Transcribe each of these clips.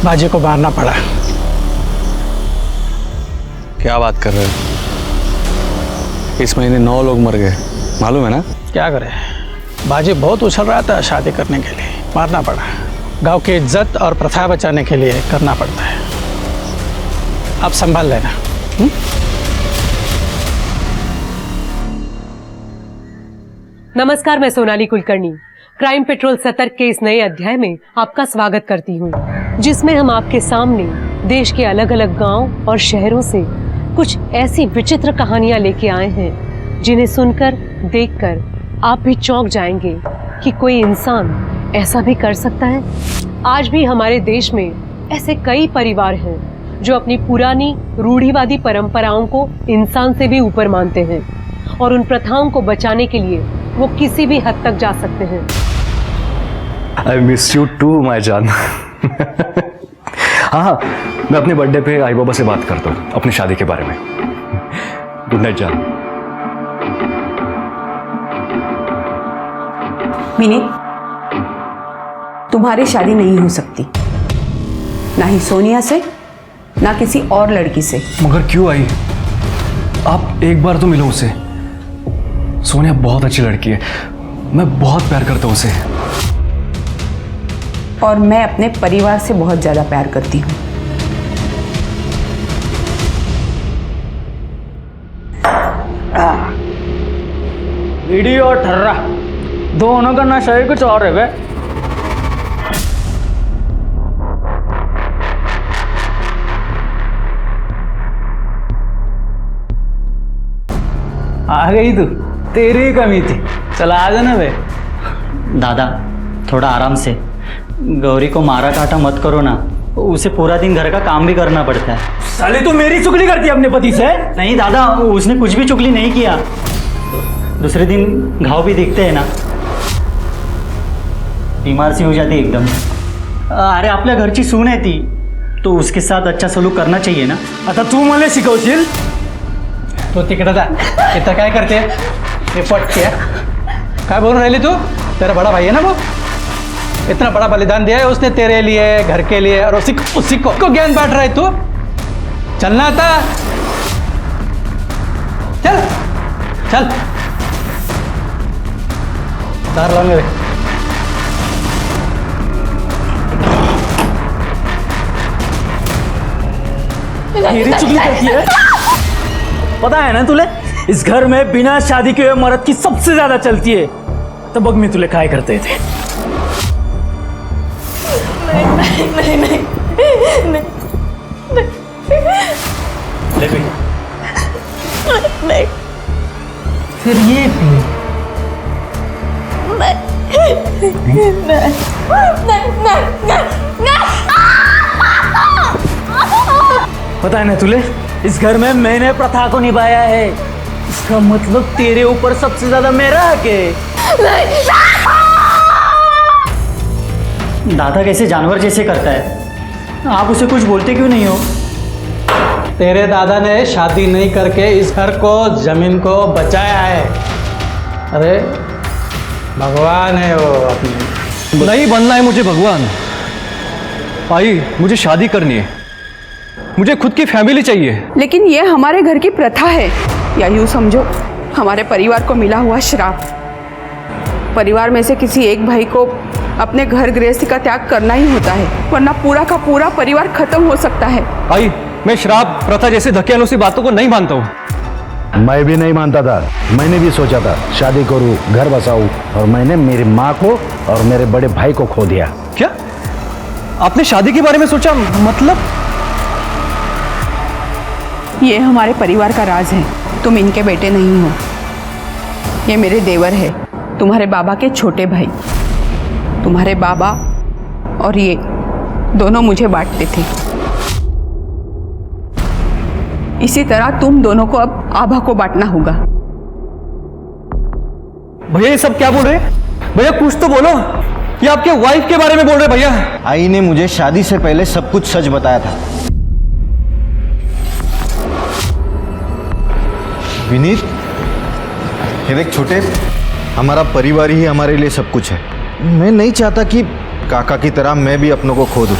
बाजी को मारना पड़ा। क्या बात कर रहे हो? इस महीने 9 लोग मर गए, मालूम है ना? क्या करे, बाजी बहुत उछल रहा था शादी करने के लिए, मारना पड़ा। गांव की इज्जत और प्रथा बचाने के लिए करना पड़ता है। आप संभाल लेना। नमस्कार, मैं सोनाली कुलकर्णी क्राइम पेट्रोल सतर्क के इस नए अध्याय में आपका स्वागत करती हूँ, जिसमें हम आपके सामने देश के अलग अलग गांव और शहरों से कुछ ऐसी विचित्र कहानियां लेके आए हैं जिन्हें सुनकर, देखकर आप भी चौंक जाएंगे कि कोई इंसान ऐसा भी कर सकता है। आज भी हमारे देश में ऐसे कई परिवार हैं जो अपनी पुरानी रूढ़िवादी परंपराओं को इंसान से भी ऊपर मानते हैं और उन प्रथाओं को बचाने के लिए वो किसी भी हद तक जा सकते हैं। I miss you too, my जान। हाँ, मैं अपने बर्थडे पे आई बाबा से बात करता हूँ अपनी शादी के बारे में। गुड नाइट जान। मिनी, तुम्हारी शादी नहीं हो सकती, ना ही सोनिया से, ना किसी और लड़की से। मगर क्यों आई? आप एक बार तो मिलो उसे। सोनिया बहुत अच्छी लड़की है, मैं बहुत प्यार करता हूँ उसे। और मैं अपने परिवार से बहुत ज्यादा प्यार करती हूँ। वीडियो और ठर्रा दोनों का नशा ही कुछ और है बे। आ गई तू, तेरी ही कमी थी। चला आ जाना बे। दादा थोड़ा आराम से, गौरी को मारा काटा मत करो ना, उसे पूरा दिन घर का काम भी करना पड़ता है। साले तू मेरी चुगली करती है अपने पति से? नहीं दादा, उसने कुछ भी चुगली नहीं किया। दूसरे दिन घाव भी दिखते हैं ना, बीमार सी हो जाती एकदम। अरे आपल्या घरची सून आहे ती, तो उसके साथ अच्छा सलूक करना चाहिए ना। आता तू मला शिकवशील? तू तिकडे जा, इथं काय करते? रिपोर्ट किया, क्या बोल रही तू? तेरा बड़ा भाई है ना वो, इतना बड़ा बलिदान दिया है उसने तेरे लिए, घर के लिए, और उसी को ज्ञान बांट रहा है तू? चलना था, चल चल तार लाओ मेरे। मेरी चुगली करती है? पता है ना तुले, इस घर में बिना शादी के हुए मर्द की सबसे ज्यादा चलती है। तो बग में तुले काय करते थे? नहीं। ले भी। नहीं। फिर ये भी। पता है ना तुले, इस घर में मैंने प्रथा को निभाया है, इसका मतलब तेरे ऊपर सबसे ज्यादा मेरा हक है। दादा कैसे जानवर जैसे करता है, आप उसे कुछ बोलते क्यों नहीं हो? तेरे दादा ने शादी नहीं करके इस घर को, जमीन को बचाया है। अरे भगवान है वो अपने। नहीं बनना है मुझे भगवान। आई, मुझे शादी करनी है, मुझे खुद की फैमिली चाहिए। लेकिन ये हमारे घर की प्रथा है, या यूं समझो हमारे परिवार को मिला हुआ श्राप। परिवार में से किसी एक भाई को अपने घर गृहस्थी का त्याग करना ही होता है, वरना पूरा का पूरा परिवार खत्म हो सकता है। आई, मैं श्राप, प्रथा जैसे धक्केनुसी बातों को नहीं मानता हूँ। मैं भी नहीं मानता था, मैंने भी सोचा था शादी करूं, घर बसाऊं, और मैंने मेरी माँ को और मेरे बड़े भाई को खो दिया। क्या आपने शादी के बारे में सोचा? मतलब ये हमारे परिवार का राज है, तुम इनके बेटे नहीं हो। ये मेरे देवर है, तुम्हारे बाबा के छोटे भाई। तुम्हारे बाबा और ये दोनों मुझे बांटते थे, इसी तरह तुम दोनों को अब आभा को बांटना होगा। भैया ये सब क्या बोल रहे? भैया कुछ तो बोलो, ये आपके वाइफ के बारे में बोल रहे भैया। आई ने मुझे शादी से पहले सब कुछ सच बताया था। विनीत, ये देख छोटे, हमारा परिवार ही हमारे लिए सब कुछ है। मैं नहीं चाहता कि काका की तरह मैं भी अपनों को खो दूं।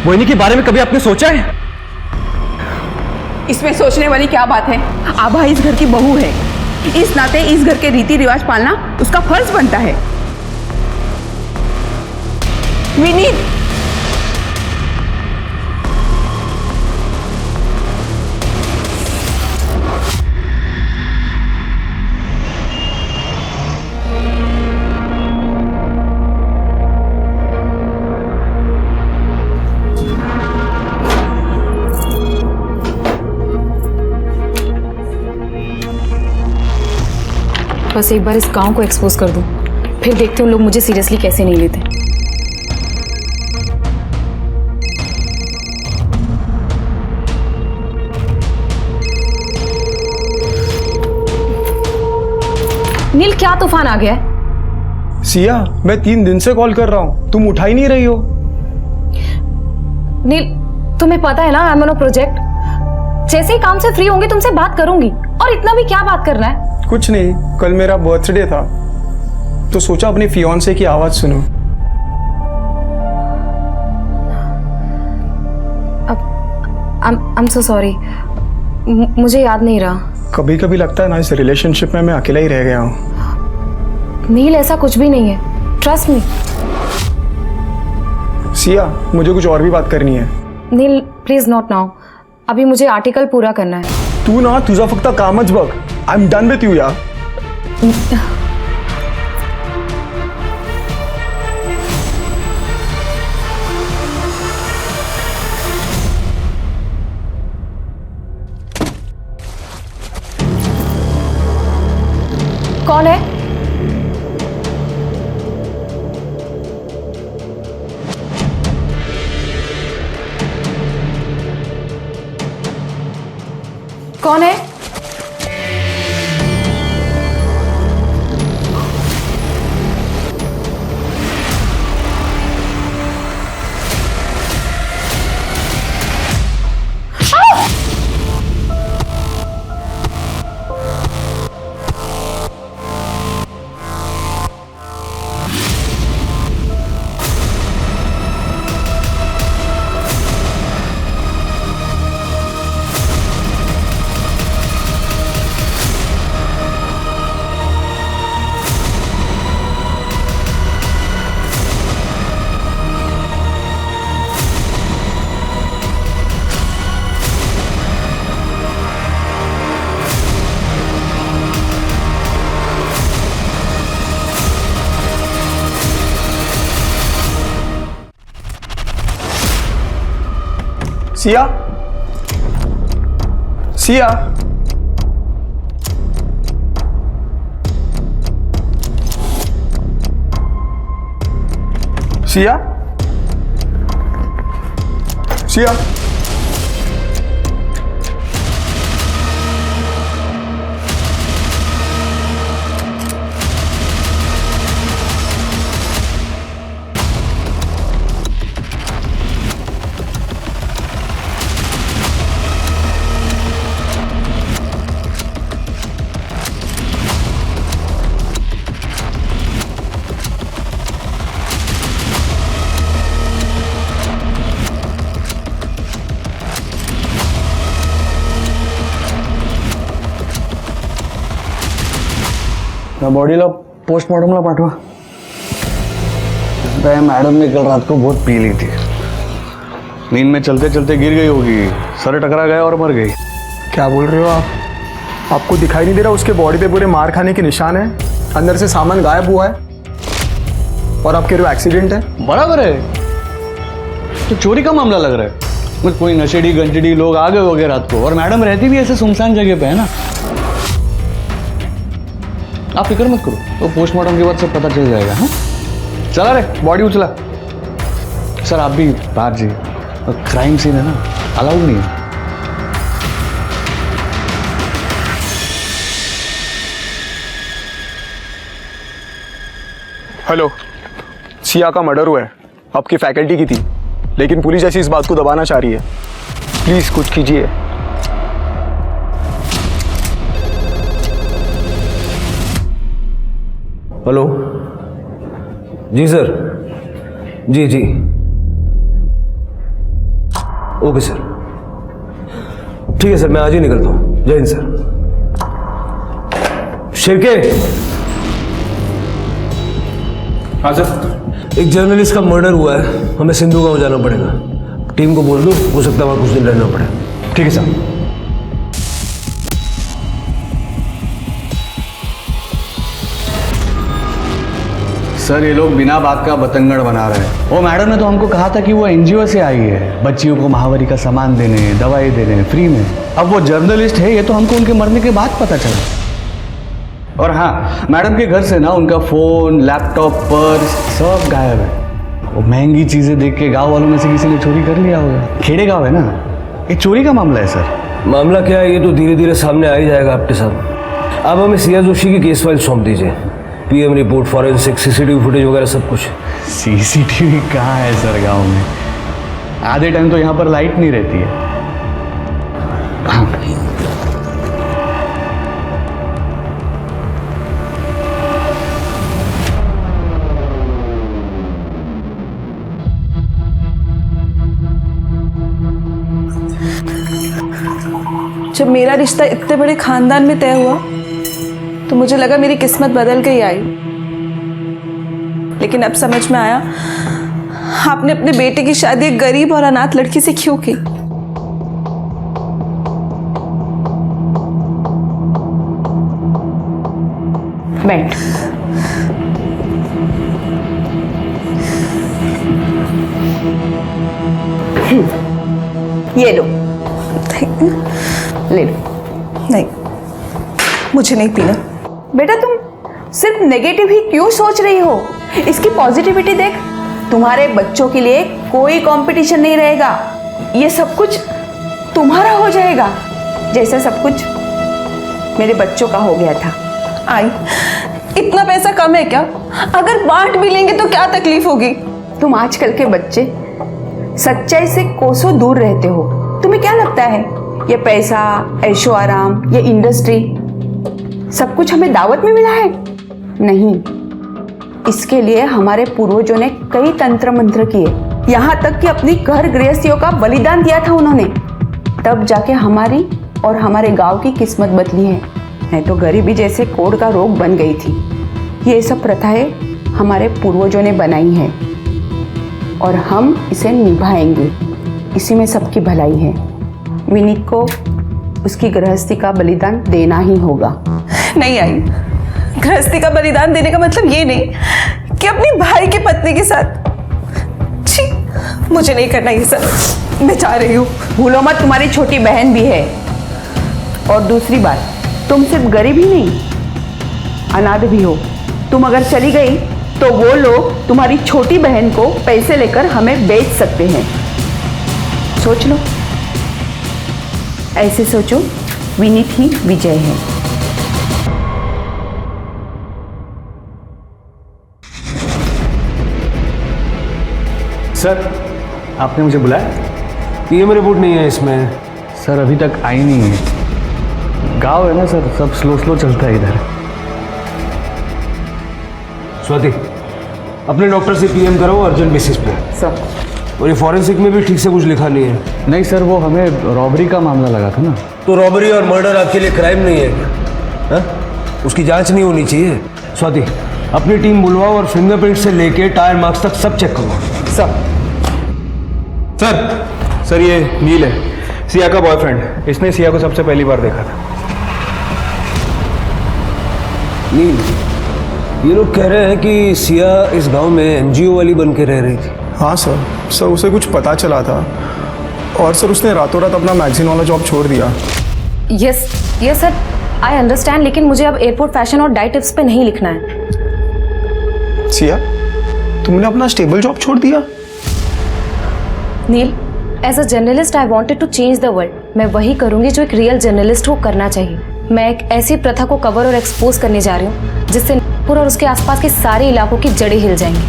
मोहिनी के बारे में कभी आपने सोचा है? इसमें सोचने वाली क्या बात है? आभा इस घर की बहू है, इस नाते इस घर के रीति रिवाज पालना उसका फर्ज बनता है। विनीत, बस एक बार इस गांव को एक्सपोज कर दूं, फिर देखते हैं लोग मुझे सीरियसली कैसे नहीं लेते। नील, क्या तूफान आ गया है? सिया, मैं 3 दिन से कॉल कर रहा हूं, तुम उठा ही नहीं रही हो। नील, तुम्हें पता है ना, I am on a project. जैसे ही काम से फ्री होंगे तुमसे बात करूंगी। और इतना भी क्या बात करना है? कुछ नहीं, कल मेरा बर्थडे था तो सोचा अपनी फियांसे की आवाज सुनो। I'm so sorry, मुझे याद नहीं रहा। कभी कभी लगता है ना, इस रिलेशनशिप में मैं अकेला ही रह गया हूँ। नील, ऐसा कुछ भी नहीं है, ट्रस्ट मी। सिया, मुझे कुछ और भी बात करनी है। नील, प्लीज नॉट नाउ, अभी मुझे आर्टिकल पूरा करना है। तू ना तुझा फक्त कामच बघ। I am done with you यार। कौन है? कौन है? सिया, सिया, सिया, सिया। त्या बॉडीला पोस्टमॉर्टमला पाठवा। मैडम ने कल रात को बहुत पी ली थी, नींद में चलते चलते गिर गई होगी, सर टकरा गया और मर गई। क्या बोल रहे हो आप? आपको दिखाई नहीं दे रहा उसके बॉडी पे पूरे मार खाने के निशान है, अंदर से सामान गायब हुआ है और आप कह रहे हो एक्सीडेंट है? बराबर है, तो चोरी का मामला लग रहा है। मतलब कोई नशेड़ी गंजड़ी लोग आ गए होंगे रात को, और मैडम रहती भी ऐसे सुनसान जगह पे है ना। आप फिक्र मत करो, तो पोस्टमार्टम के बाद सब पता चल जाएगा। हाँ, चला रे, बॉडी उचला। सर आप भी बाहर जी, क्राइम सीन है ना, अलाउड नहीं है। हेलो, सिया का मर्डर हुआ है, आपकी फैकल्टी की थी, लेकिन पुलिस ऐसी इस बात को दबाना चाह रही है। प्लीज कुछ कीजिए। हेलो जी सर, जी जी ओके सर, ठीक है सर, मैं आज ही निकलता हूँ। जय हिंद सर। शिवके। हाँ सर। एक जर्नलिस्ट का मर्डर हुआ है, हमें सिंधु गांव जाना पड़ेगा। टीम को बोल दो, हो सकता है वहां कुछ दिन रहना पड़े। ठीक है सर। सर ये लोग बिना बात का बतंगड़ बना रहे हैं। वो मैडम ने तो हमको कहा था कि वो एनजीओ से आई है बच्चियों को महावारी का सामान देने, दवाई देने फ्री में। अब वो जर्नलिस्ट है, ये तो हमको उनके मरने के बाद पता चला। और हाँ, मैडम के घर से ना उनका फ़ोन, लैपटॉप, पर्स सब गायब है। वो महंगी चीज़ें देख के गाँव वालों में से किसी ने चोरी कर लिया होगा। खेड़े गाँव है ना, ये चोरी का मामला है सर। मामला क्या है ये तो धीरे धीरे सामने आ ही जाएगा आपके साथ। आप हमें सिया जोशी की केस फाइल सौंप दीजिए, PM report, forensic, CCTV footage वगैरह सब कुछ। सीसीटीवी कहाँ है सर गांव में? आधे टाइम तो यहाँ पर लाइट नहीं रहती है। जब मेरा रिश्ता इतने बड़े खानदान में तय हुआ तो मुझे लगा मेरी किस्मत बदल गई आई, लेकिन अब समझ में आया आपने अपने बेटे की शादी एक गरीब और अनाथ लड़की से क्यों की। बैठ। ये लो, ले लो। नहीं, मुझे नहीं पीना। बेटा तुम सिर्फ नेगेटिव ही क्यों सोच रही हो? इसकी पॉजिटिविटी देख। तुम्हारे बच्चों के लिए कोई कंपटीशन नहीं रहेगा, ये सब कुछ तुम्हारा हो जाएगा, जैसा सब कुछ मेरे बच्चों का हो गया था। आई, इतना पैसा कम है क्या? अगर बांट भी लेंगे तो क्या तकलीफ होगी? तुम आजकल के बच्चे सच्चाई से कोसों दूर रहते हो। तुम्हें क्या लगता है ये पैसा, ऐशो आराम, ये इंडस्ट्री सब कुछ हमें दावत में मिला है? नहीं, इसके लिए हमारे पूर्वजों ने कई तंत्र मंत्र किए, यहाँ तक कि अपनी घर गृहस्थियों का बलिदान दिया था उन्होंने। तब जाके हमारी और हमारे गांव की किस्मत बदली है, नहीं तो गरीबी जैसे कोढ़ का रोग बन गई थी। ये सब प्रथाएं हमारे पूर्वजों ने बनाई हैं और हम इसे निभाएंगे, इसी में सबकी भलाई है। विनीत को उसकी गृहस्थी का बलिदान देना ही होगा। नहीं आई, गृहस्थी का बलिदान देने का मतलब ये नहीं कि अपनी भाई की पत्नी के साथ। छी, मुझे नहीं करना ये सब, मैं जा रही हूँ। भूलो मत तुम्हारी छोटी बहन भी है। और दूसरी बात, तुम सिर्फ गरीब ही नहीं, अनाथ भी हो। तुम अगर चली गई तो वो लोग तुम्हारी छोटी बहन को पैसे लेकर हमें बेच सकते हैं। सोच लो, ऐसे सोचो, विनीत ही विजय है। सर, आपने मुझे बुलाया? पीएम रिपोर्ट नहीं है इसमें। सर अभी तक आई नहीं है। गांव है ना सर, सब स्लो चलता है इधर। स्वाति, अपने डॉक्टर से पीएम कराओ अर्जेंट बेसिस पे। सर। और ये फॉरेंसिक में भी ठीक से कुछ लिखा नहीं है। नहीं सर, वो हमें रॉबरी का मामला लगा था ना। तो रॉबरी और मर्डर आपके लिए क्राइम नहीं है क्या? उसकी जांच नहीं होनी चाहिए? स्वाति, अपनी टीम बुलवाओ और फिंगरप्रिंट से लेके टायर मार्क्स तक सब चेक करो। सर ये नील है, सिया का बॉयफ्रेंड। इसने सिया को सबसे पहली बार देखा था। नील, ये लोग कह रहे हैं कि सिया इस गांव में एनजीओ वाली बन के रह रही थी। हाँ सर, उसे कुछ पता चला था और सर उसने रातों रात अपना मैगजीन वाला जॉब छोड़ दिया। यस सर, आई अंडरस्टैंड, लेकिन मुझे अब एयरपोर्ट फैशन और डाइट टिप्स पे नहीं लिखना है। सिया, तुमने अपना स्टेबल जॉब छोड़ दिया? Neel, as a journalist I wanted to change the world. मैं वही करूंगी जो एक रियल जर्नलिस्ट को करना चाहिए। मैं एक ऐसी प्रथा को कवर और एक्सपोज करने जा रही हूँ जिससे नागपुर और उसके आसपास के सारे इलाकों की जड़ें हिल जाएंगी।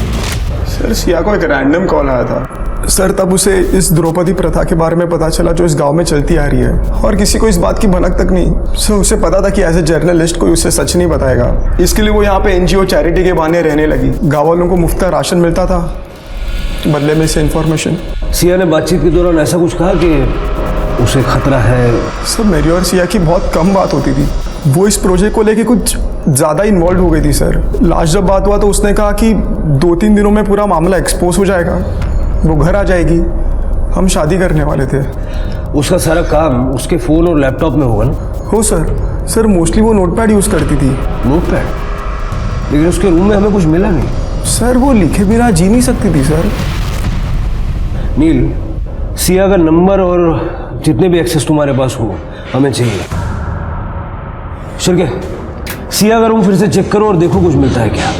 सर सिया को एक रैंडम कॉल आया था सर, तब उसे इस द्रौपदी प्रथा के बारे में पता चला जो इस गांव में चलती आ रही है, और किसी को इस बात की भनक तक नहीं। सर उसे पता था कि एज ए जर्नलिस्ट कोई उसे सच नहीं बताएगा, इसके लिए वो यहाँ पे एनजीओ चैरिटी के बहाने रहने लगी। गाँव वालों को मुफ्त राशन मिलता था बदले में से इन्फॉर्मेशन। सिया ने बातचीत के दौरान ऐसा कुछ कहा कि उसे खतरा है? सर मेरी और सिया की बहुत कम बात होती थी। वो इस प्रोजेक्ट को लेके कुछ ज़्यादा इन्वॉल्व हो गई थी सर। लास्ट जब बात हुआ तो उसने कहा कि 2-3 दिनों में पूरा मामला एक्सपोज हो जाएगा, वो घर आ जाएगी, हम शादी करने वाले थे। उसका सारा काम उसके फ़ोन और लैपटॉप में होगा ना? हो सर मोस्टली वो नोटपैड यूज़ करती थी। नोटपैड? लेकिन उसके रूम में हमें कुछ मिला नहीं। सर वो लिखे बिना जी नहीं सकती थी सर। नील, सिया का नंबर और जितने भी एक्सेस तुम्हारे पास हो हमें चाहिए। चल के सिया का रूम फिर से चेक करो और देखो कुछ मिलता है क्या,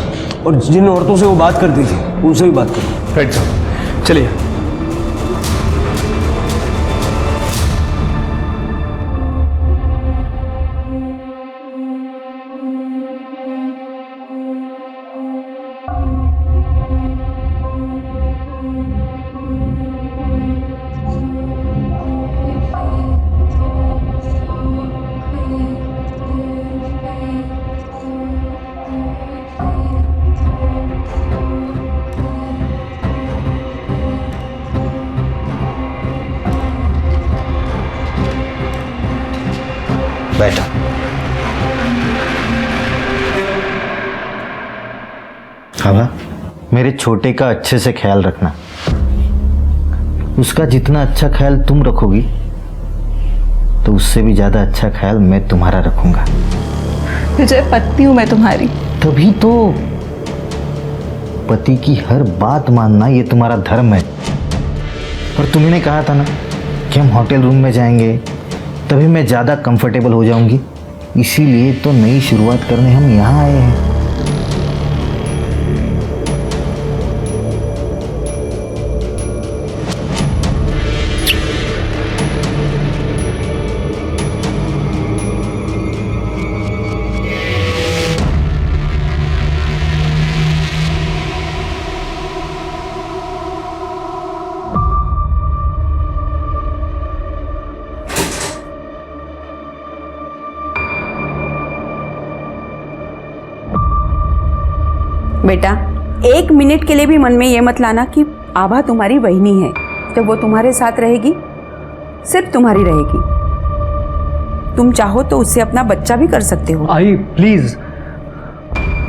और जिन औरतों से वो बात करती थी उनसे भी बात करो। राइट साहब, चलिए। बैठो। हवा, मेरे छोटे का अच्छे से ख्याल रखना। उसका जितना अच्छा ख्याल तुम रखोगी तो उससे भी ज्यादा अच्छा ख्याल मैं तुम्हारा रखूंगा। विजय, पत्नी हूं मैं तुम्हारी। तभी तो पति की हर बात मानना ये तुम्हारा धर्म है। और तुमने कहा था ना कि हम होटल रूम में जाएंगे, तभी मैं ज़्यादा कंफर्टेबल हो जाऊंगी। इसीलिए तो नई शुरुआत करने हम यहाँ आए हैं। बेटा, 1 मिनट के लिए भी मन में ये मत लाना कि आभा तुम्हारी बहनी है। जब वो तुम्हारे साथ रहेगी, सिर्फ तुम्हारी रहेगी। तुम चाहो तो उससे अपना बच्चा भी कर सकते हो। आई प्लीज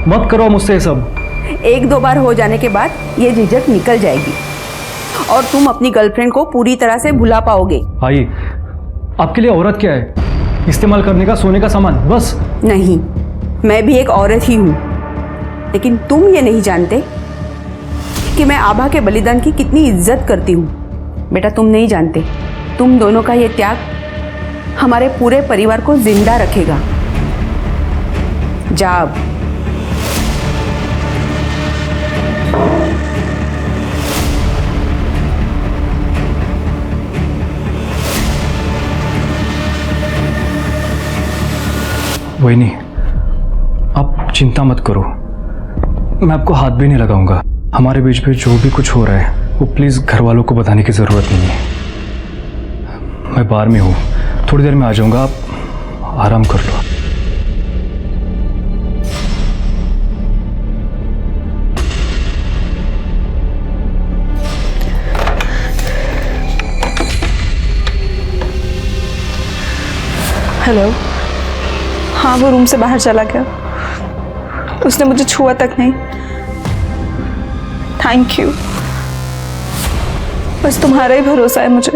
मत करो मुझसे ये सब। 1-2 बार हो जाने के बाद ये झिझक निकल जाएगी और तुम अपनी गर्लफ्रेंड को पूरी तरह से भुला पाओगे। आई, आपके लिए औरत क्या है? इस्तेमाल करने का सोने का सामान बस। नहीं, मैं भी एक औरत ही हूँ, लेकिन तुम ये नहीं जानते कि मैं आभा के बलिदान की कितनी इज्जत करती हूँ। बेटा, तुम नहीं जानते, तुम दोनों का ये त्याग हमारे पूरे परिवार को जिंदा रखेगा। जा अब। वही, आप चिंता मत करो, मैं आपको हाथ भी नहीं लगाऊंगा। हमारे बीच में जो भी कुछ हो रहा है वो प्लीज़ घर वालों को बताने की ज़रूरत नहीं है। मैं बाहर में हूँ, थोड़ी देर में आ जाऊंगा, आप आराम कर लो। हेलो। हाँ, वो रूम से बाहर चला गया, उसने मुझे छुआ तक नहीं। थैंक यू, बस तुम्हारा ही भरोसा है मुझे।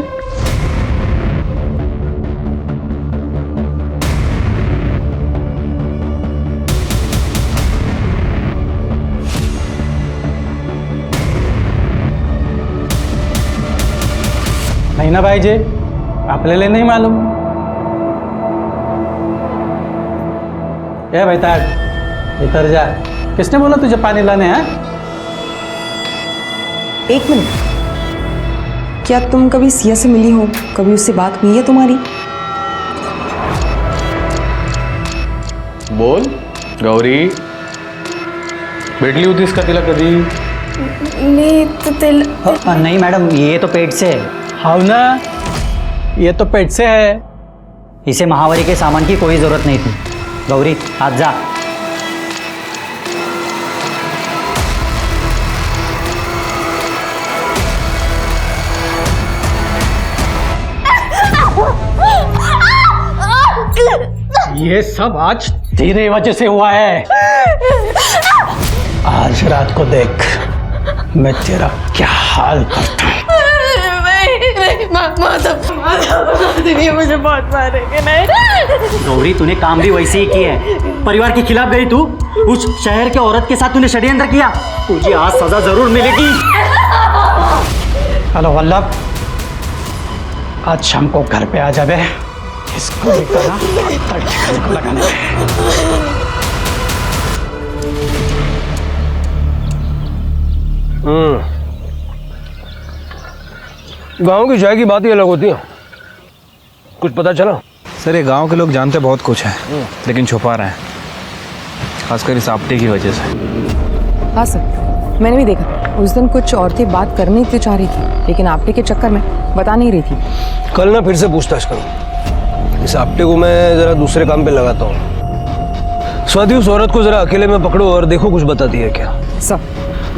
नहीं ना भाई जी, आपल्याला नहीं मालूम। ए भाई ताज, इधर जा। किसने बोला तुझे पानी लाने हैं? 1 मिनट, क्या तुम कभी सिया से मिली हो? कभी उससे बात हुई है तुम्हारी? बोल गौरी, भेटली होतीस का तिला कधी? नहीं मैडम, ये तो पेट से है। हाँ ना, ये तो पेट से है। इसे महावारी के सामान की कोई जरूरत नहीं थी। गौरी, आज जा। ये सब आज तेरे वजह से हुआ है। आज रात को देख मैं तेरा क्या हाल करता हूँ। मुझे बहुत मारेंगे। नहीं गौरी, तूने काम भी वैसे ही किया है। परिवार के खिलाफ गई तू, उस शहर के औरत के साथ तूने षड्यंत्र किया। तुझे आज सजा जरूर मिलेगी। हेलो वल्लभ, आज शाम को घर पे आ जावे। इसको लेकर ना ठिकाने को लगाना है। गांव की चाय की बात ही अलग होती है। कुछ पता चला? सर, ये गांव के लोग जानते बहुत कुछ है, लेकिन छुपा रहे हैं, खासकर इस आपटे की वजह से। हाँ सर, मैंने भी देखा। उस दिन कुछ औरतें बात करनी तो चाह रही थी, लेकिन आपटे के चक्कर में बता नहीं रही थी। कल ना फिर से पूछताछ करो। इस आपटे को मैं जरा दूसरे काम पे लगाता हूँ। स्वाति, उस औरत को जरा अकेले में पकड़ो और देखो कुछ बताती है क्या। सर,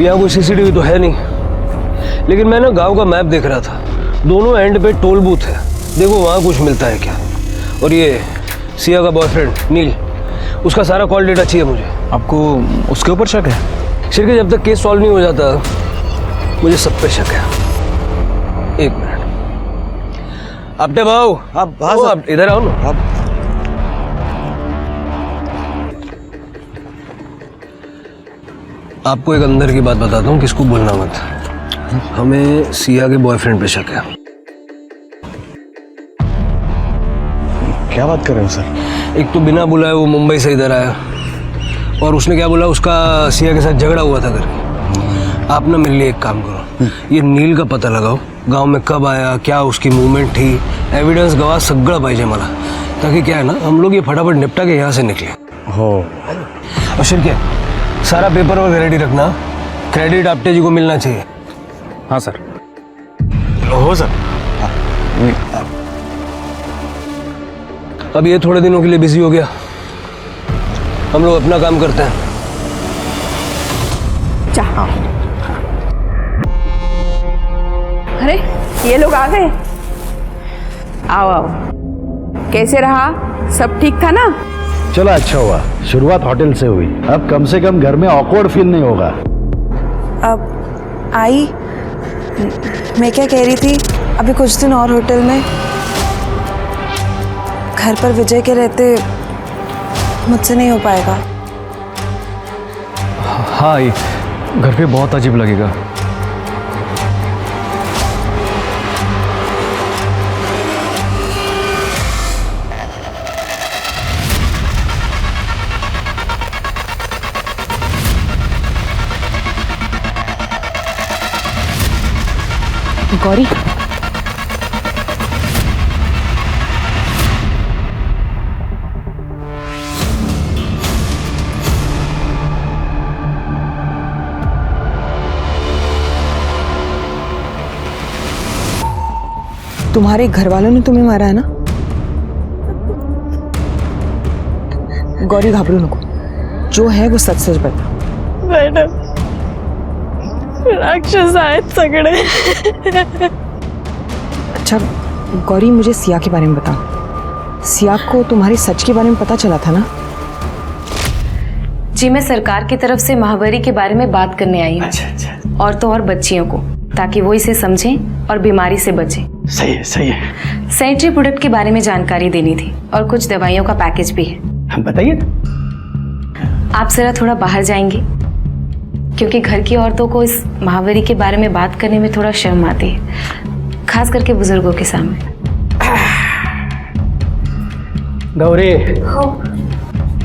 यहाँ कोई सीसीटीवी तो है नहीं, लेकिन मैं ना गांव का मैप देख रहा था। दोनों एंड पे टोल बूथ है, देखो वहाँ कुछ मिलता है क्या। और ये सिया का बॉयफ्रेंड नील, उसका सारा कॉल डेटा चाहिए मुझे। आपको उसके ऊपर शक है? शिरके, जब तक केस सॉल्व नहीं हो जाता मुझे सब पे शक है। एक मिनट, आपटे भाऊ, आप इधर आओ ना। आपको एक अंदर की बात बताता हूँ, किसको बोलना मत। हमें सिया के बॉयफ्रेंड पे शक है। क्या बात कर रहे हो सर? एक तो बिना बुलाए वो मुंबई से इधर आया, और उसने क्या बोला, उसका सिया के साथ झगड़ा हुआ था करके। आप ना मेरे लिए एक काम करो, ये नील का पता लगाओ, गांव में कब आया, क्या उसकी मूवमेंट थी, एविडेंस गवाह सगळं पाहिजे मला, ताकि क्या है ना, हम लोग ये फटाफट निपटा के यहाँ से निकले। हो। और शिरके, सारा पेपर वर्क रेडी रखना, क्रेडिट आपटे जी को मिलना चाहिए। हाँ सर। हो सर। अब ये थोड़े दिनों के लिए बिजी हो गया, हम लोग अपना काम करते हैं। चाह। अरे ये लोग आ गए। आओ आओ, कैसे रहा? सब ठीक था ना? चलो अच्छा हुआ, शुरुआत होटल से हुई, अब कम से कम घर में ऑकवर्ड फील नहीं होगा। अब आई, मैं क्या कह रही थी, अभी कुछ दिन और होटल में, घर पर विजय के रहते मुझसे नहीं हो पाएगा। हाँ, ये घर पे बहुत अजीब लगेगा। गौरी, तुम्हारे घर वालों ने तुम्हें मारा है ना? गौरी, घबरो नको, जो है वो सच सच बता। मैडम, राक्षस आहेत सगळे। अच्छा गौरी, मुझे सिया के बारे में बताओ। सिया को तुम्हारे सच के बारे में पता चला था ना? जी, मैं सरकार की तरफ से महावरी के बारे में बात करने आई हूँ। अच्छा। और तो और बच्चियों को, ताकि वो इसे समझें और बीमारी से बचें। सही है, सही है। सैनिटरी प्रोडक्ट के बारे में जानकारी देनी थी, और कुछ दवाइयों का पैकेज भी है। हम बताइए। आप जरा थोड़ा बाहर जाएंगे, क्योंकि घर की औरतों को इस महावरी के बारे में बात करने में थोड़ा शर्म आती है, खास करके बुजुर्गों के सामने। गौरी,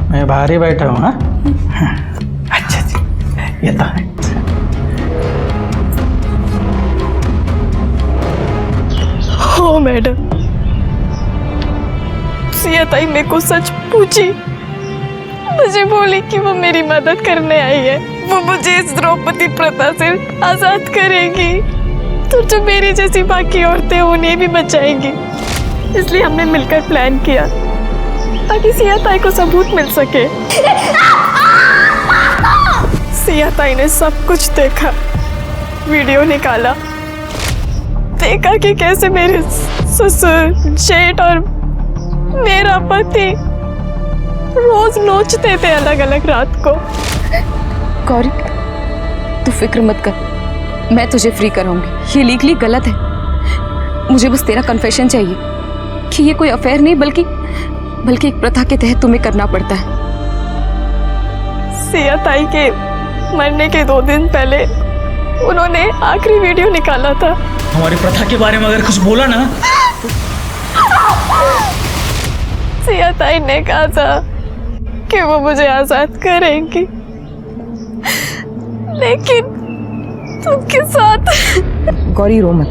मैं बाहर ही बैठा हूँ। हाँ, अच्छा जी, ये तो है। हो मैडम, सिया ताई मेरे को सच पूछी, मुझे बोली कि वो मेरी मदद करने आई है, वो मुझे इस द्रौपदी प्रथा से आजाद करेगी, तो जो मेरी जैसी बाकी औरतें उन्हें भी बचाएंगी। इसलिए हमने मिलकर प्लान किया ताकि सिया ताई को सबूत मिल सके। सिया ताई ने सब कुछ देखा, वीडियो निकाला, देखा कि कैसे मेरे ससुर, जेठ और मेरा पति रोज नोचते थे अलग अलग रात को। गौरी, तू फिक्र मत कर, मैं तुझे फ्री कराऊंगी। ये लीगली गलत है। मुझे बस तेरा कन्फेशन चाहिए कि ये कोई अफेयर नहीं बल्कि एक प्रथा के तहत तुम्हें करना पड़ता है। सिया ताई के मरने के 2 दिन पहले उन्होंने आखिरी वीडियो निकाला था। हमारी प्रथा के बारे में अगर कुछ बोला ना। सिया ताई ने कहा था कि वो मुझे आजाद करेंगी, लेकिन तुमके साथ। गौरी रो मत,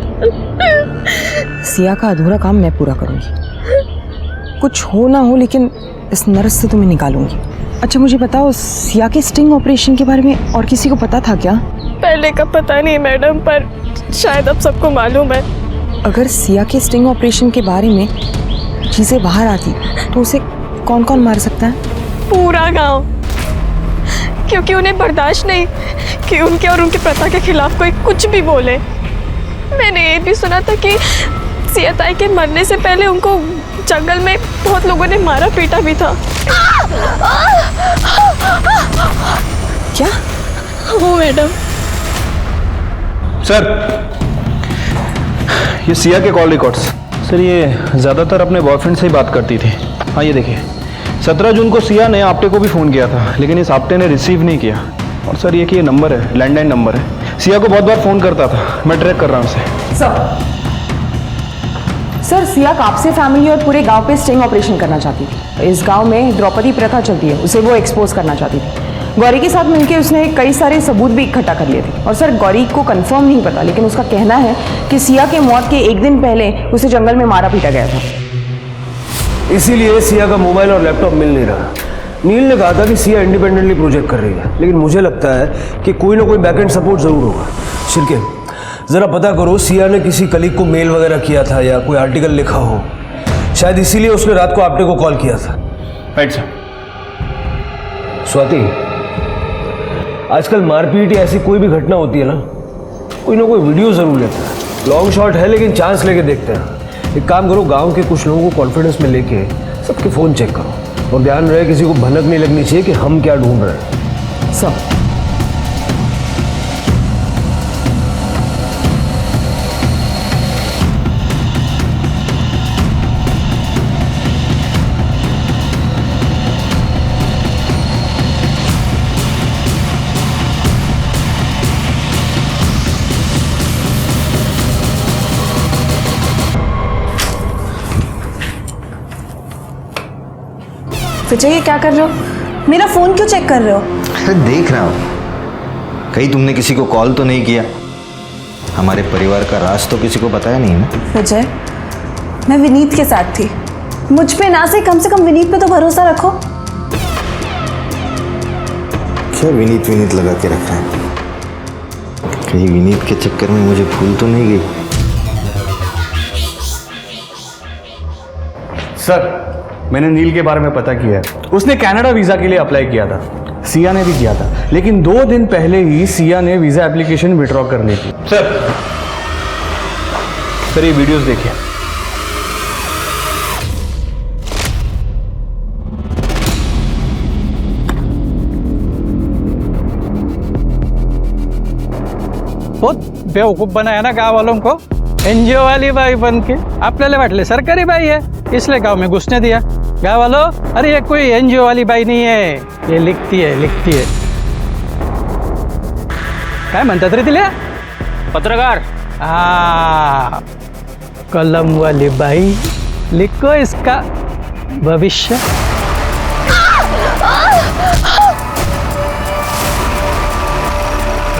सिया का अधूरा काम मैं पूरा करूंगी। कुछ हो ना हो लेकिन इस नर्स से तुम्हें निकालूंगी। अच्छा मुझे बताओ, सिया के स्टिंग ऑपरेशन के बारे में और किसी को पता था क्या? पहले का पता नहीं मैडम, पर शायद अब सबको मालूम है। अगर सिया के स्टिंग ऑपरेशन के बारे में चीजें बाहर आती तो उसे कौन कौन मार सकता है? पूरा गांव, क्योंकि उन्हें बर्दाश्त नहीं कि उनके और उनकी प्रथा के खिलाफ कोई कुछ भी बोले। मैंने ये भी सुना था कि सिया ताई के मरने से पहले उनको जंगल में बहुत लोगों ने मारा पीटा भी था। क्या? वो मैडम। सर, ये सिया के कॉल रिकॉर्ड्स। सर ये ज़्यादातर अपने बॉयफ्रेंड से ही बात करती थी। हाँ ये देखिए, 17 जून को सिया ने आपटे को भी फ़ोन किया था, लेकिन इस आपटे ने रिसीव नहीं किया। और सर ये कि ये नंबर है, लैंडलाइन नंबर है, सिया को बहुत बार फ़ोन करता था। मैं ट्रैक कर रहा हूँ उसे। सर सिया कापसे फैमिली और पूरे गांव पे स्टिंग ऑपरेशन करना चाहती थी। इस गांव में द्रौपदी प्रथा चलती है, उसे वो एक्सपोज करना चाहती थी। गौरी के साथ मिलकर उसने कई सारे सबूत भी इकट्ठा कर लिए थे। और सर गौरी को कंफर्म नहीं पता, लेकिन उसका कहना है कि सिया के मौत के 1 दिन पहले उसे जंगल में मारा पीटा गया था। इसीलिए सिया का मोबाइल और लैपटॉप मिल नहीं रहा। नील ने कहा था कि सिया इंडिपेंडेंटली प्रोजेक्ट कर रही है, लेकिन मुझे लगता है कि कोई ना कोई बैकएंड सपोर्ट जरूर होगा। शिरके, जरा पता करो सिया ने किसी कलीग को मेल वगैरह किया था या कोई आर्टिकल लिखा हो, शायद इसीलिए उसने रात को आपटे को कॉल किया था। Right sir. स्वाति, आजकल मारपीट या ऐसी कोई भी घटना होती है ना कोई वीडियो जरूर लेता है। लॉन्ग शॉट है लेकिन चांस लेके देखते हैं। एक काम करो, गांव के कुछ लोगों को कॉन्फिडेंस में लेके सबके फ़ोन चेक करो, और ध्यान रहे किसी को भनक नहीं लगनी चाहिए कि हम क्या ढूंढ रहे हैं। सब विजय ये क्या कर रहे हो? मेरा फोन क्यों चेक कर रहे हो? अरे देख रहा हूँ कहीं तुमने किसी को कॉल तो नहीं किया। हमारे परिवार का राज तो किसी को बताया नहीं ना। विजय, मैं विनीत के साथ थी, मुझ पे ना से कम विनीत पे तो भरोसा रखो। क्या विनीत लगा के रखा है? कहीं विनीत के चक्कर में मुझे भूल तो नहीं गई? सर मैंने नील के बारे में पता किया है। उसने कनाडा वीज़ा के लिए अप्लाई किया था, सिया ने भी किया था, लेकिन 2 दिन पहले ही सिया ने वीज़ा एप्लीकेशन विड्रॉ कर ली थी। सर ये वीडियोस देखिए। बहुत बेवकूफ बनाया ना गाँव वालों को। एनजीओ वाली बाई बन के आपल्याला वाटले सरकारी बाई है, इसलिए गांव में घुसने दिया। गाँव वालों, अरे ये कोई एनजीओ वाली बाई नहीं है, ये लिखती है। काय म्हणतात रे तिला? पत्रकार। कलम वाली बाई, लिखो इसका भविष्य।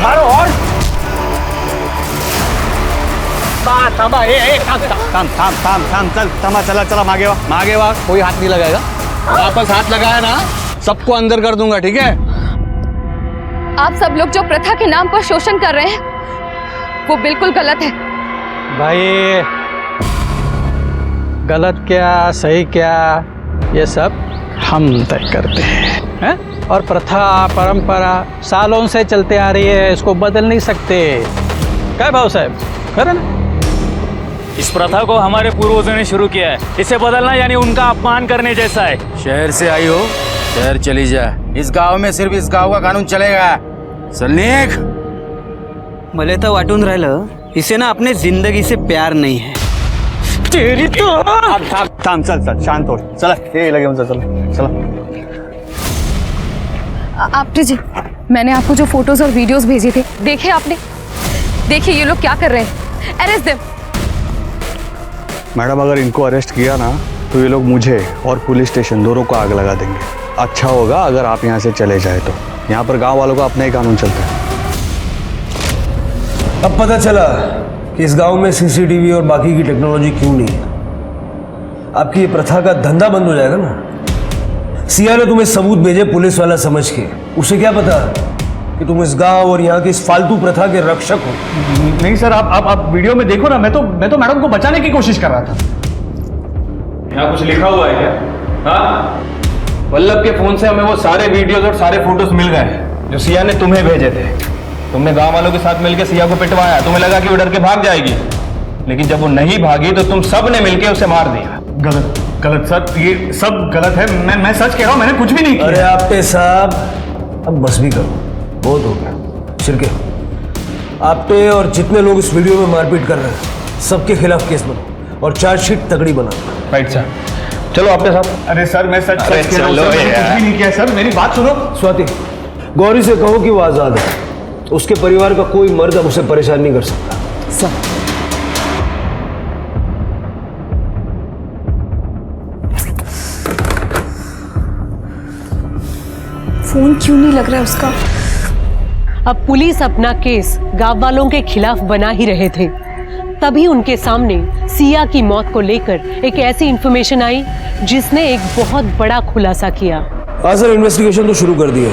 मारो और थाम चला मागे वा कोई हाथ नहीं लगाएगा। वापस हाथ लगाया ना सबको अंदर कर दूंगा, ठीक है? आप सब लोग जो प्रथा के नाम पर शोषण कर रहे हैं वो बिल्कुल गलत है। भाई गलत क्या सही क्या ये सब हम तय करते हैं? और प्रथा परंपरा सालों से चलते आ रही है, इसको बदल नहीं सकते। क्या भाव साहब, खरा ना? इस प्रथा को हमारे पूर्वजों ने शुरू किया है, इसे बदलना यानी उनका अपमान करने जैसा है। शहर से आई हो शहर चली जा। इस गांव में सिर्फ इस गांव का कानून चलेगा। सलनेक मले तो वाटून राहिलं इसे ना अपने जिंदगी से प्यार नहीं है। तेरी तो थांब, चल चल, शांत हो, चला ये लगे मुझे, चला चला। आपटे जी, मैंने आपको जो फोटोज और वीडियोस भेजे थे, देखे आपने? देखिए ये लोग क्या कर रहे हैं। Arrest them. मैडम अगर इनको अरेस्ट किया ना तो ये लोग मुझे और पुलिस स्टेशन दोनों को आग लगा देंगे। अच्छा होगा अगर आप यहाँ से चले जाए तो। यहाँ पर गांव वालों का अपना ही कानून चलता है। अब पता चला कि इस गांव में सीसीटीवी और बाकी की टेक्नोलॉजी क्यों नहीं है। आपकी ये प्रथा का धंधा बंद हो जाएगा ना। सिया ने तुम्हें सबूत भेजे पुलिस वाला समझ के। उसे क्या पता कि तुम इस गांव और यहाँ की इस फालतू प्रथा के रक्षक हो। नहीं सर, आप वीडियो में देखो ना, मैं तो मैडम को बचाने की कोशिश कर रहा था। यहाँ कुछ लिखा हुआ है क्या? हाँ, वल्लभ के फोन से हमें वो सारे वीडियोस और सारे फोटोज मिल गए जो सिया ने तुम्हें भेजे थे। तुमने गांव वालों के साथ मिलकर सिया को पिटवाया। तुम्हें लगा कि वो डर के भाग जाएगी, लेकिन जब वो नहीं भागी तो तुम सब ने मिलकर उसे मार दिया। गलत सर, ये सब गलत है। मैं सच कह रहा हूँ, मैंने कुछ भी नहीं किया। अरे आपटे साहब, अब बस भी करो, बहुत हो गया। शिरके, आपटे और जितने लोग इस वीडियो में मारपीट कर रहे हैं सबके खिलाफ केस बनाओ और चार्जशीट तगड़ी बनाओ। राइट सर, चलो आपटे साहब। अरे सर, मैं सच कह रहा हूँ, मैंने कुछ भी नहीं किया सर। मेरी बात सुनो। स्वाति, गौरी से कहो कि वो आजाद है। उसके परिवार का कोई मर्द अब उसे परेशान नहीं कर सकता। सर, फोन क्यों नहीं लग रहा है उसका? अब पुलिस अपना केस गांव वालों के खिलाफ बना ही रहे थे, तभी उनके सामने सिया की मौत को लेकर एक ऐसी इंफॉर्मेशन आई जिसने एक बहुत बड़ा खुलासा किया। हाँ सर, इन्वेस्टिगेशन तो शुरू कर दी है,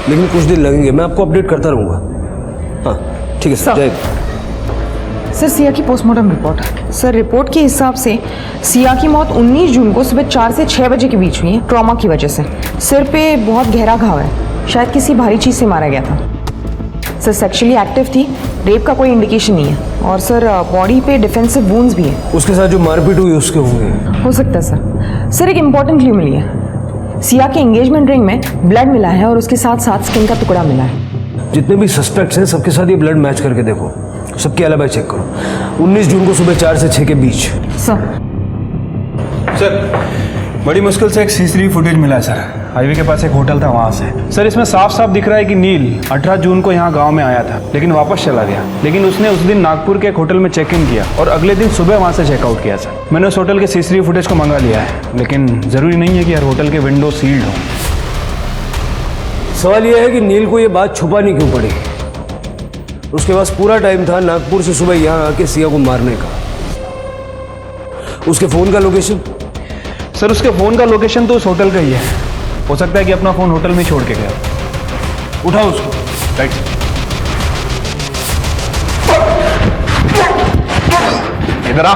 लेकिन कुछ दिन लगेंगे। मैं आपको अपडेट करता रहूंगा। हाँ ठीक है सर। सर, सिया की पोस्टमार्टम रिपोर्ट। सर, रिपोर्ट के हिसाब से सिया की मौत 19 जून को सुबह 4 से 6 बजे के बीच हुई है, ट्रॉमा की वजह से। सिर पे बहुत गहरा घाव है, शायद किसी भारी चीज़ से मारा गया था। सर, सेक्सुअली एक्टिव थी, रेप का कोई इंडिकेशन नहीं है। और सर, बॉडी पे डिफेंसिव वुंड्स भी है। उसके साथ जो मारपीट हुई उसके होंगे। हो सकता है सर। सर, एक इम्पॉर्टेंट क्लू मिली है। सिया के एंगेजमेंट रिंग में ब्लड मिला है और उसके साथ साथ स्किन का टुकड़ा मिला है। जितने भी सस्पेक्ट्स हैं सबके साथ ये ब्लड मैच करके देखो, सबके अलावा चेक करो। 19 जून को सुबह 4 से 6 के बीच। सर, बड़ी मुश्किल से एक सीसीटीवी फुटेज मिला है सर। हाईवे के पास एक होटल था, वहाँ से। सर, इसमें साफ साफ दिख रहा है कि नील 18 जून को यहाँ गांव में आया था, लेकिन वापस चला गया। लेकिन उसने उस दिन नागपुर के एक होटल में चेक इन किया और अगले दिन सुबह वहाँ से चेकआउट किया सर। मैंने उस होटल के सीसीटीवी फुटेज को मंगा लिया है, लेकिन ज़रूरी नहीं है कि हर होटल के विंडो सील्ड हो। सवाल यह है कि नील को ये बात छुपानी क्यों पड़ी? उसके पास पूरा टाइम था नागपुर से सुबह यहाँ आके सिया को मारने का। उसके फोन का लोकेशन? सर, उसके फोन का लोकेशन तो उस होटल का ही है। हो सकता है कि अपना फोन होटल में छोड़ के गया। उठाओ उसको। राइट। इधर आ।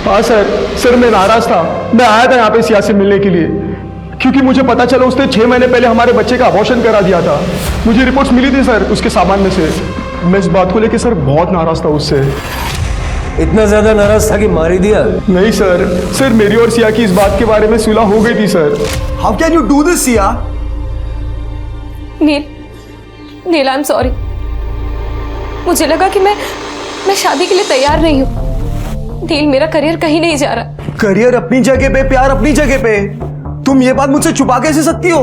हाँ सर, मैं नाराज था। मैं आया था यहाँ पे सिया से मिलने के लिए, क्योंकि मुझे पता चला उसने 6 महीने पहले हमारे बच्चे का अबॉर्शन करा दिया था। मुझे रिपोर्ट्स मिली थी सर उसके सामान में से। मैं इस बात को लेकर सर बहुत नाराज था उससे। इतना ज्यादा नाराज था कि मार ही दिया? नहीं सर, मेरी और सिया की इस बात के बारे में सुलह हो गई थी sir. How can you do this Siya? Neel, I am sorry. मुझे लगा कि मैं शादी के लिए तैयार नहीं हूँ। नील, मेरा करियर कहीं नहीं जा रहा। करियर अपनी जगह पे, प्यार अपनी जगह पे। तुम ये बात मुझसे छुपा कैसे सकती हो?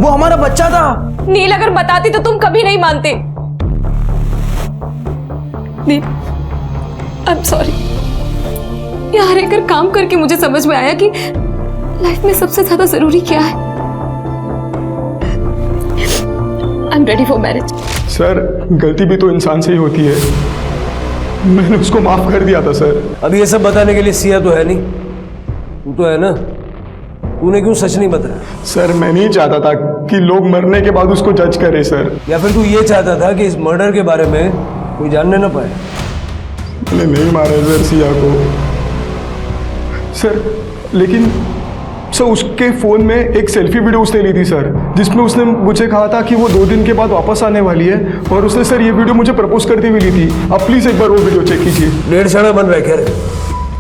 वो हमारा बच्चा था। नील, अगर बताती तो तुम कभी नहीं मानते। नील, आई एम सॉरी। यहाँ रहकर काम करके मुझे समझ में आया कि लाइफ में सबसे ज्यादा जरूरी क्या है। I am ready for marriage. Sir, गलती भी तो इंसान से ही होती है। मैंने उसको माफ कर दिया था सर। अब ये सब बताने के लिए सिया तो है नहीं, तू तो है ना। तूने क्यों सच नहीं बताया? सर, मैं नहीं चाहता था कि लोग मरने के बाद उसको जज करें सर। या फिर तू ये चाहता था कि इस मर्डर के बारे में कोई जानने ना पाए? मैंने नहीं मारा सर सिया को सर, लेकिन सर उसके फ़ोन में एक सेल्फी वीडियो उसने ली थी सर, जिसमें उसने मुझे कहा था कि वो 2 दिन के बाद वापस आने वाली है। और उसने सर ये वीडियो मुझे प्रपोज करती हुई ली थी। आप प्लीज़ एक बार वो वीडियो चेक कीजिए। डेढ़ साढ़ा बन रहा है। खैर,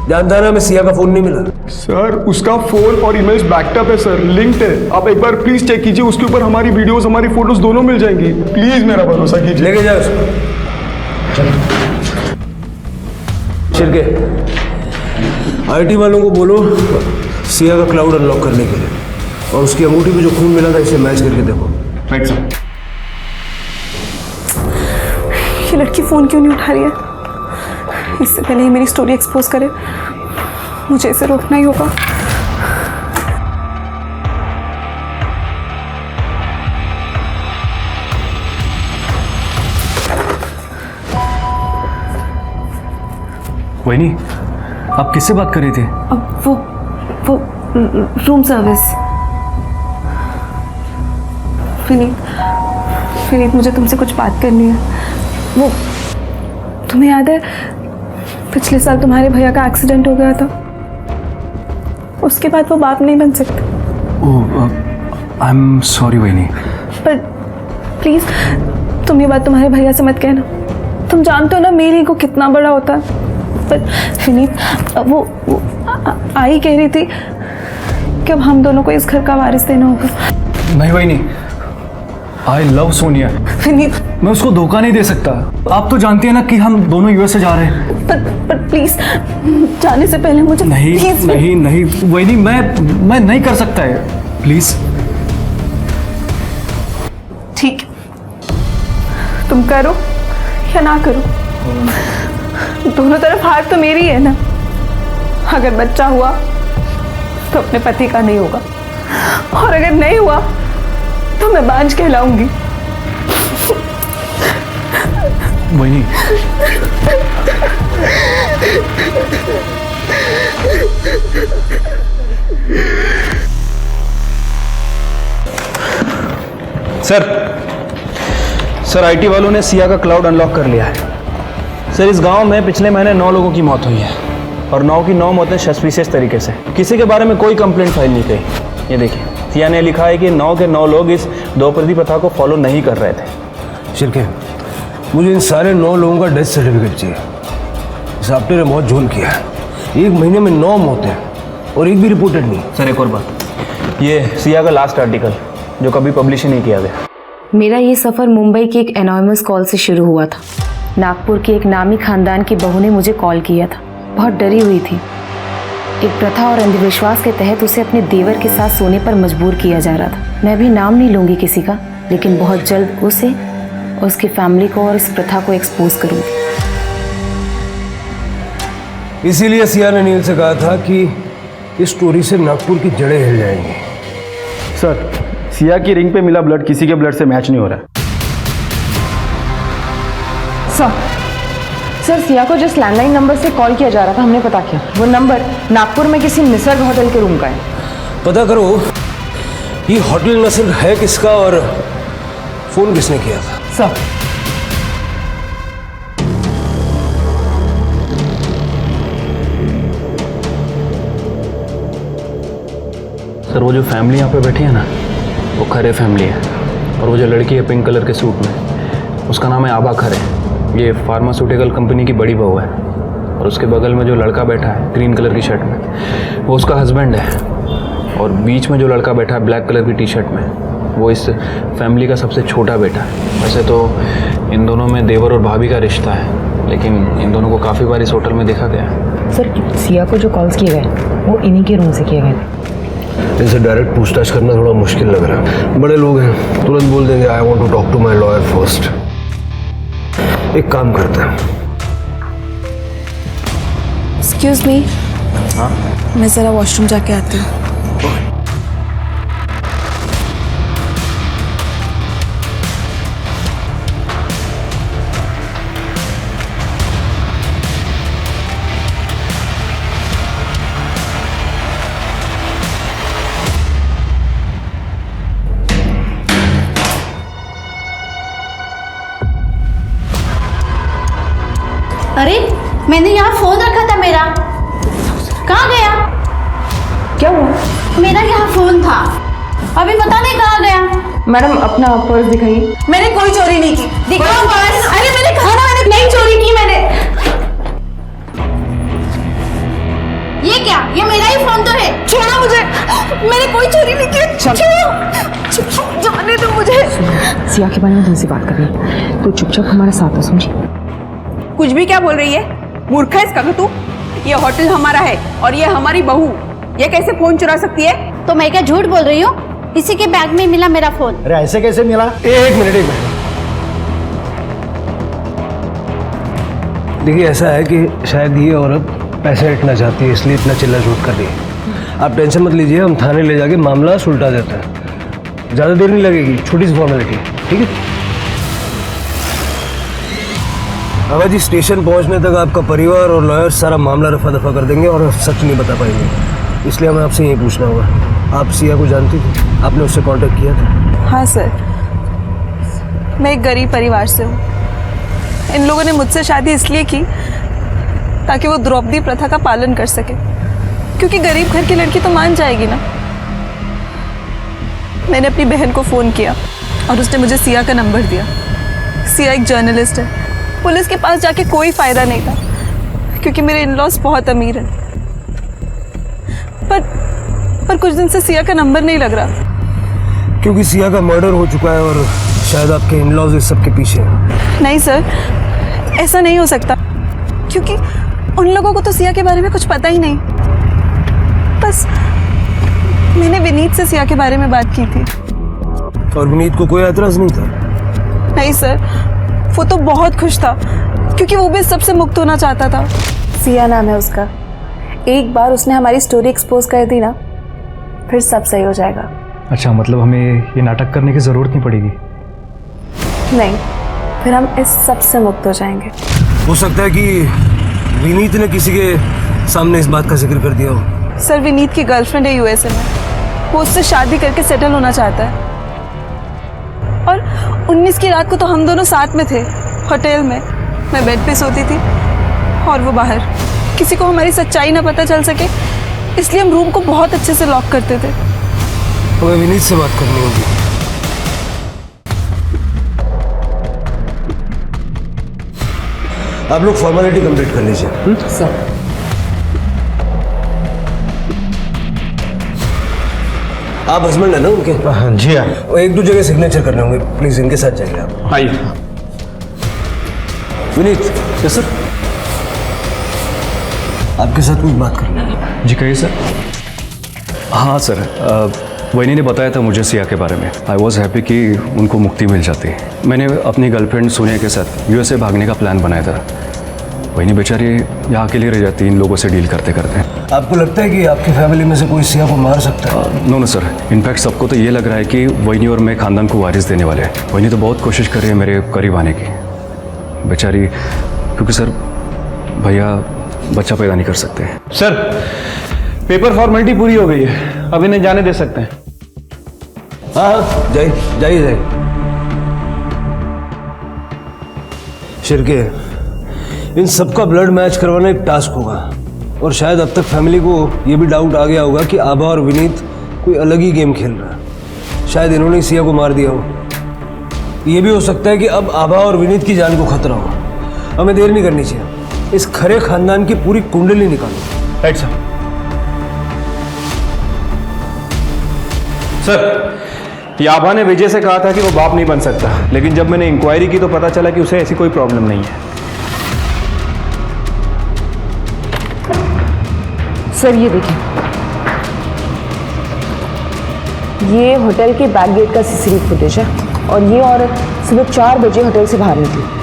ध्यान था ना, मैं सिया का फोन नहीं मिला। सर उसका फोन और ईमेल्स बैकअप है सर, लिंक्ड है। आप एक बार प्लीज चेक कीजिए, उसके ऊपर हमारी वीडियोस हमारी फोटोज दोनों मिल जाएंगी। प्लीज मेरा भरोसा कीजिए। लेके जाओ उसको। शिरके, आईटी वालों को बोलो सिया का क्लाउड अनलॉक करने के लिए, और उसकी अंगूठी पे जो खून मिला था इसे मैच करके देखो। Right sir. ये लड़की फ़ोन क्यों नहीं उठा रही है? इससे पहले ही मेरी स्टोरी एक्सपोज करे, मुझे इसे रोकना ही होगा। वही आप किससे बात कर रही थी? अब वो रूम सर्विस। विनीत मुझे तुमसे कुछ बात करनी है। वो तुम्हें याद है पिछले साल तुम्हारे भैया का एक्सीडेंट हो गया था, उसके बाद वो बाप नहीं बन सकते। ओह आई एम सॉरी वही। पर प्लीज़ तुम ये बात तुम्हारे भैया से मत कहना। तुम जानते हो ना मेरी ईगो कितना बड़ा होता है। पर विनीत वो आई कह रही थी कि अब हम दोनों को इस घर का वारिस देना होगा। नहीं वही नहीं, आई लव सोनिया। विनीत मैं उसको धोखा नहीं दे सकता। आप तो जानती है ना कि हम दोनों यूएस से जा रहे हैं। पर प्लीज जाने से पहले मुझे नहीं please, नहीं नहीं वही नहीं, मैं नहीं कर सकता है, प्लीज। ठीक, तुम करो या ना करो, दोनों तरफ हार तो मेरी है ना। अगर बच्चा हुआ तो अपने पति का नहीं होगा, और अगर नहीं हुआ तो मैं बांझ कहलाऊंगी। वही नहीं। सर आईटी वालों ने सिया का क्लाउड अनलॉक कर लिया है। सर इस गांव में पिछले महीने 9 लोगों की मौत हुई है, और 9 की 9 मौतें सस्पिशियस तरीके से, किसी के बारे में कोई कंप्लेंट फाइल नहीं की। ये देखिए सिया ने लिखा है कि 9 के 9 लोग इस द्रौपदी प्रथा को फॉलो नहीं कर रहे थे। शिरके, मुझे इन सारे 9 लोगों का डेथ सर्टिफिकेट चाहिए। इस आपने ने बहुत झोल किया है, 1 महीने में 9 मौतें और एक भी रिपोर्टेड नहीं। सर एक और बात, ये सिया का लास्ट आर्टिकल जो कभी पब्लिश ही नहीं किया गया। मेरा ये सफ़र मुंबई की एक एनोनिमस कॉल से शुरू हुआ था। नागपुर की एक नामी खानदान की बहू ने मुझे कॉल किया था। बहुत डरी हुई थी। एक प्रथा और अंधविश्वास के तहत उसे अपने देवर के साथ सोने पर मजबूर किया जा रहा था। मैं भी नाम नहीं लूँगी किसी का, लेकिन बहुत जल्द उसे और उसकी फैमिली को और इस प्रथा को एक्सपोज करूँगी। इसीलिए सिया ने नील से कहा था कि इस स्टोरी से नागपुर की जड़ें हिल जाएंगी। सर सिया की रिंग पे मिला ब्लड किसी के ब्लड से मैच नहीं हो रहा है। सर सिया को जिस लैंडलाइन नंबर से कॉल किया जा रहा था हमने पता किया, वो नंबर नागपुर में किसी निसर्ग होटल के रूम का है। पता करो ये होटल निसर्ग है किसका और फोन किसने किया था। सर वो जो फैमिली यहाँ पे बैठी है ना, वो खरे फैमिली है। और वो जो लड़की है पिंक कलर के सूट में, उसका नाम है आबा खरे। ये फार्मास्यूटिकल कंपनी की बड़ी बहू है। और उसके बगल में जो लड़का बैठा है ग्रीन कलर की शर्ट में, वो उसका हस्बैंड है। और बीच में जो लड़का बैठा है ब्लैक कलर की टी शर्ट में, वो इस फैमिली का सबसे छोटा बेटा है। वैसे तो इन दोनों में देवर और भाभी का रिश्ता है, लेकिन इन दोनों को काफ़ी बार इस होटल में देखा गया है। सर सिया को जो कॉल्स किए गए वो इन्हीं के रूम से किए गए थे। इनसे डायरेक्ट पूछताछ करना थोड़ा मुश्किल लग रहा है। बड़े लोग हैं, तुरंत बोल देंगे I want to talk to my lawyer first. एक काम करते हैं। एक्सक्यूज मी, मैं ज़रा वॉशरूम जाके आती हूँ। अरे मैंने यहाँ फोन रखा था मेरा, कहाँ गया? क्या हुआ? मेरा यहाँ फोन था, अभी पता नहीं कहाँ गया। मैडम अपना पर्स दिखाइए। मैंने कोई चोरी नहीं की। दिखाओ पर्स। अरे मैंने कहा ना मैंने नहीं चोरी की। मैंने छोड़ो मुझे, मैंने कोई चोरी नहीं की। छोड़ो, जाने दो मुझे। सिया के बारे में तुमसे बात कर रही है, तो चुपचाप हमारे साथ हो, समझी? कुछ भी क्या बोल रही है? मूर्ख है इसका तू? ये होटल हमारा है और ये हमारी बहू, ये कैसे फोन चुरा सकती है? तो मैं क्या झूठ बोल रही हूँ? इसी के बैग में मिला मेरा फोन। अरे ऐसे कैसे मिला? एक मिनट। देखिए ऐसा है कि शायद ये औरत पैसे हटना चाहती है, इसलिए इतना चिल्ला झूठ कर रही है। आप टेंशन मत लीजिए, हम थाने ले जाके मामला सुलटा देते हैं। ज़्यादा देर नहीं लगेगी, छोटी सी फॉर्मेलिटी, ठीक है? बाबा जी, स्टेशन पहुंचने तक आपका परिवार और लॉयर सारा मामला रफा दफा कर देंगे और सच नहीं बता पाएंगे। इसलिए हमें आपसे यही पूछना होगा, आप सिया को जानती थी? आपने उससे कांटेक्ट किया था? हाँ सर, मैं एक गरीब परिवार से हूँ। इन लोगों ने मुझसे शादी इसलिए की ताकि वो द्रौपदी प्रथा का पालन कर सके, क्योंकि गरीब घर की लड़की तो मान जाएगी ना। मैंने अपनी बहन को फ़ोन किया और उसने मुझे सिया का नंबर दिया। सिया एक जर्नलिस्ट है। पुलिस के पास जाके कोई फ़ायदा नहीं था, क्योंकि मेरे इन-लॉज बहुत अमीर हैं। पर कुछ दिन से सिया का नंबर नहीं लग रहा। क्योंकि सिया का मर्डर हो चुका है और शायद आपके इन-लॉज इस सब के पीछे हैं। नहीं सर, ऐसा नहीं हो सकता, क्योंकि उन लोगों को तो सिया के बारे में कुछ पता ही नहीं। बस मैंने विनीत से सिया के बारे में बात की थी। और विनीत को कोई एतराज़ नहीं था? नहीं सर, वो तो बहुत खुश था, क्योंकि वो भी सबसे मुक्त होना चाहता था। सिया नाम है उसका। एक बार उसने हमारी स्टोरी एक्सपोज कर दी ना, फिर सब सही हो जाएगा। अच्छा, मतलब हमें ये नाटक करने की ज़रूरत नहीं पड़ेगी? नहीं, फिर हम इस सब से मुक्त हो जाएंगे। हो सकता है कि विनीत ने किसी के सामने इस बात का जिक्र कर दिया हो। सर, विनीत की गर्लफ्रेंड है यूएसए में, वो उससे शादी करके सेटल होना चाहता है। और 19 की रात को तो हम दोनों साथ में थे होटल में। मैं बेड पे सोती थी और वो बाहर। किसी को हमारी सच्चाई ना पता चल सके, इसलिए हम रूम को बहुत अच्छे से लॉक करते थे। हमें विनीत से बात करनी होगी। आप लोग फॉर्मेलिटी कंप्लीट कर लीजिए। सर, आप हस्बैंड है ना उनके? हाँ जी। हाँ, और एक दो जगह सिग्नेचर करने होंगे, प्लीज इनके साथ जाइए आप। आइए। विनीत। Yes sir. आपके साथ कुछ बात करनी है। जी कहिए सर। हाँ सर, वैनी ने बताया था मुझे सिया के बारे में। आई वॉज हैप्पी कि उनको मुक्ति मिल जाती। मैंने अपनी गर्लफ्रेंड सोनिया के साथ यूएसए भागने का प्लान बनाया था। वैनी बेचारी यहाँ अकेली रह जाती इन लोगों से डील करते करते। आपको लगता है कि आपकी फैमिली में से कोई सिया को मार सकता है? नो सर, इनफैक्ट सबको तो ये लग रहा है कि वैनी और मैं खानदान को वारिस देने वाले हैं। वैनी तो बहुत कोशिश कर रही है मेरे करीब आने की बेचारी, क्योंकि सर भैया बच्चा पैदा नहीं कर सकते। सर, पेपर फॉर्मेलिटी पूरी हो गई है, अब इन्हें जाने दे सकते हैं। हाँ, जाइए। शिरके, इन सबका ब्लड मैच करवाना एक टास्क होगा। और शायद अब तक फैमिली को ये भी डाउट आ गया होगा कि आभा और विनीत कोई अलग ही गेम खेल रहा है। शायद इन्होंने सिया को मार दिया हो। ये भी हो सकता है कि अब आभा और विनीत की जान को खतरा हो। हमें देर नहीं करनी चाहिए, इस खरे खानदान की पूरी कुंडली निकालो। Right sir. सर, याबा ने विजय से कहा था कि वो बाप नहीं बन सकता, लेकिन जब मैंने इंक्वायरी की तो पता चला कि उसे ऐसी कोई प्रॉब्लम नहीं है। सर ये देखिए, ये होटल के बैक गेट का सीसीटीवी फुटेज है और ये औरत सुबह 4 बजे होटल से बाहर निकली।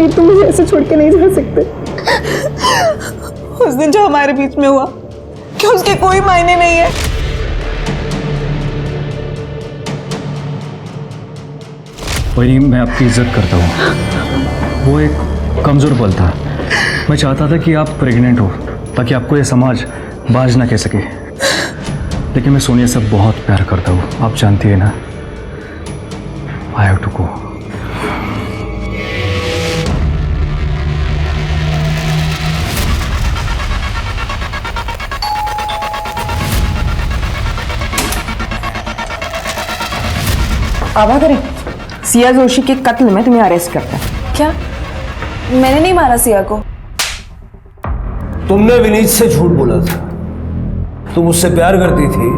तुम मुझे ऐसे छोड़ के नहीं जा सकते। उस दिन जो हमारे बीच में हुआ, क्या उसके कोई मायने नहीं है? वही मैं आपकी इज्जत करता हूँ। वो एक कमज़ोर पल था। मैं चाहता था कि आप प्रेग्नेंट हो ताकि आपको ये समाज बाज ना कह सके, लेकिन मैं सोनिया से बहुत प्यार करता हूँ, आप जानती है ना। I have to go. आभा करें, सिया जोशी के कत्ल में तुम्हें अरेस्ट करता है। क्या? मैंने नहीं मारा सिया को। तुमने विनीत से झूठ बोला था। तुम उससे प्यार करती थी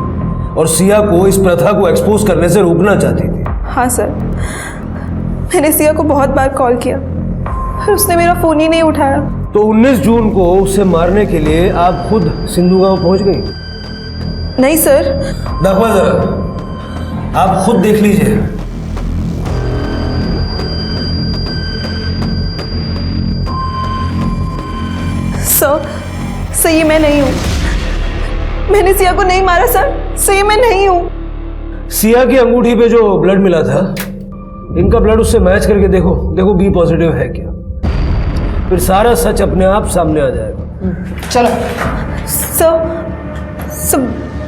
और सिया को इस प्रथा को एक्सपोज करने से रोकना चाहती थी। हाँ सर, मैंने सिया को बहुत बार कॉल किया पर उसने मेरा फोन ही नहीं उठाया। तो 19 जून को उसे मारने के लिए आप खुद सिंधु गांव पहुंच गई? नहीं सर। देखो जरा, आप खुद देख लीजिए। सर ये मैं नहीं हूँ। मैंने सिया को नहीं मारा सर, ये मैं नहीं हूँ। सिया की अंगूठी पे जो ब्लड मिला था, इनका ब्लड उससे मैच करके देखो, देखो बी पॉजिटिव है क्या। फिर सारा सच अपने आप सामने आ जाएगा। चलो। सर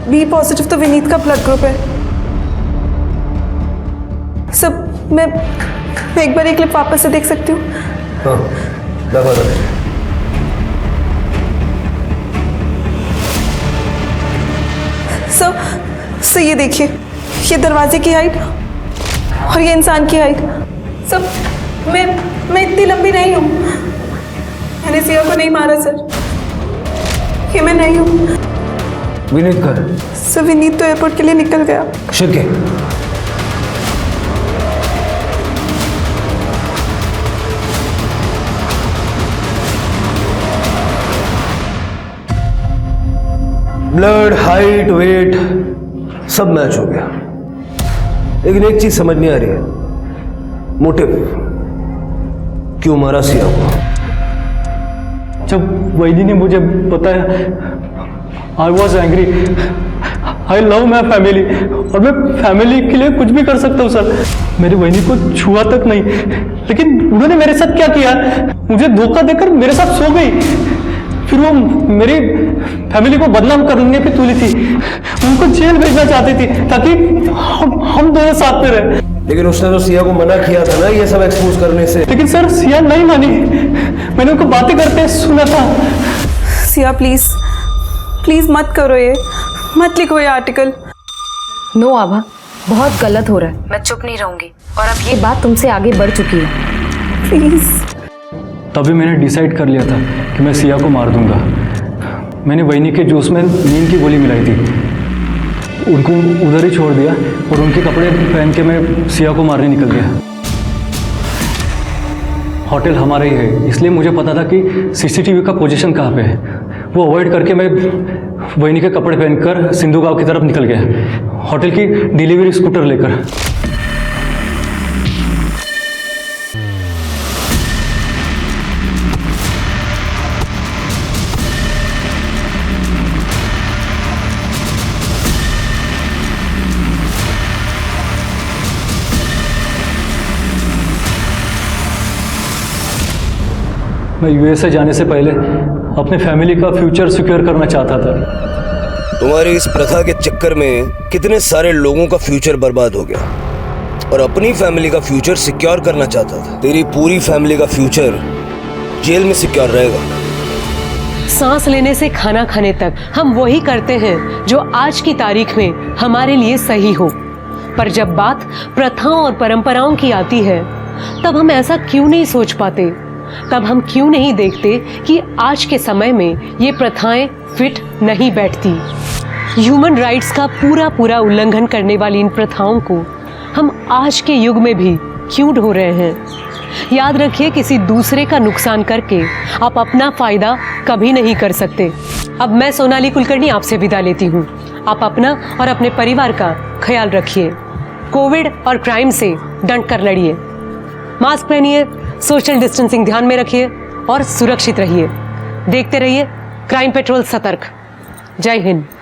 बी पॉजिटिव तो विनीत का ब्लड ग्रुप है। सर मैं एक बार ये क्लिप वापस से देख सकती हूँ? हाँ, देखो। सर ये देखिए, ये दरवाजे की हाइट और ये इंसान की हाइट। सर मैं इतनी लंबी नहीं हूँ। मैंने सिया को नहीं मारा सर, ये मैं नहीं हूँ। विनीत कहाँ है? सर विनीत तो एयरपोर्ट के लिए निकल गया। शिरके, ब्लड, हाइट, वेट सब मैच हो गया। लेकिन एक चीज समझ नहीं आ रही है, मोटिव क्यों मारा सिया को? जब वैदी ने मुझे बताया, I was angry. I love my family और मैं फैमिली के लिए कुछ भी कर सकता हूँ सर। मेरी बहनी को छुआ तक नहीं, लेकिन उन्होंने मेरे साथ क्या किया, मुझे धोखा देकर मेरे साथ सो गई। फिर वो मेरी फैमिली को बदनाम करने पे तुली थी, उनको जेल भेजना चाहती थी ताकि हम दोनों साथ में रहे। लेकिन उसने तो सिया को मना किया था ना ये सब एक्सपोज करने से। लेकिन सर सिया नहीं मानी, मैंने उनको बातें करते सुना था। सिया प्लीज प्लीज मत करो, ये मत लिखो ये आर्टिकल। नो आभा, बहुत गलत हो रहा है। मैं चुप नहीं रहूंगी और अब ये बात तुमसे आगे बढ़ चुकी है। प्लीज। तभी मैंने डिसाइड कर लिया था कि मैं सिया को मार दूंगा। मैंने वैनी के जूस में नींद की गोली मिलाई थी, उनको उधर ही छोड़ दिया और उनके कपड़े पहन के मैं सिया को मारने निकल गया। होटल हमारा ही है, इसलिए मुझे पता था कि सीसीटीवी का पोजीशन कहाँ पे है। वो अवॉइड करके मैं वैनी के कपड़े पहनकर सिंधु गांव की तरफ निकल गया, होटल की डिलीवरी स्कूटर लेकर। मैं यूएसए जाने से पहले अपने फैमिली का फ्यूचर सिक्योर करना चाहता था। तुम्हारी इस प्रथा के चक्कर में कितने सारे लोगों का फ्यूचर बर्बाद हो गया और अपनी फैमिली का फ्यूचर सिक्योर करना चाहता था। तेरी पूरी फैमिली का फ्यूचर जेल में सिक्योर रहेगा। सांस लेने से खाना खाने तक हम वही करते हैं जो आज की तारीख में हमारे लिए सही हो, पर जब बात प्रथाओं और परंपराओं की आती है तब हम ऐसा क्यों नहीं सोच पाते? तब हम क्यों नहीं देखते कि आज के समय में ये प्रथाएं फिट नहीं बैठती? ह्यूमन राइट्स का पूरा उल्लंघन करने वाली इन प्रथाओं को हम आज के युग में भी क्यों ढो रहे हैं? याद रखिए, किसी दूसरे का नुकसान करके आप अपना फायदा कभी नहीं कर सकते। अब मैं सोनाली कुलकर्णी आपसे विदा लेती हूँ। आप अपना और अपने परिवार का ख्याल रखिए। कोविड और क्राइम से डट कर लड़िए, मास्क पहनिए, सोशल डिस्टेंसिंग ध्यान में रखिए और सुरक्षित रहिए। देखते रहिए क्राइम पेट्रोल सतर्क। जय हिंद।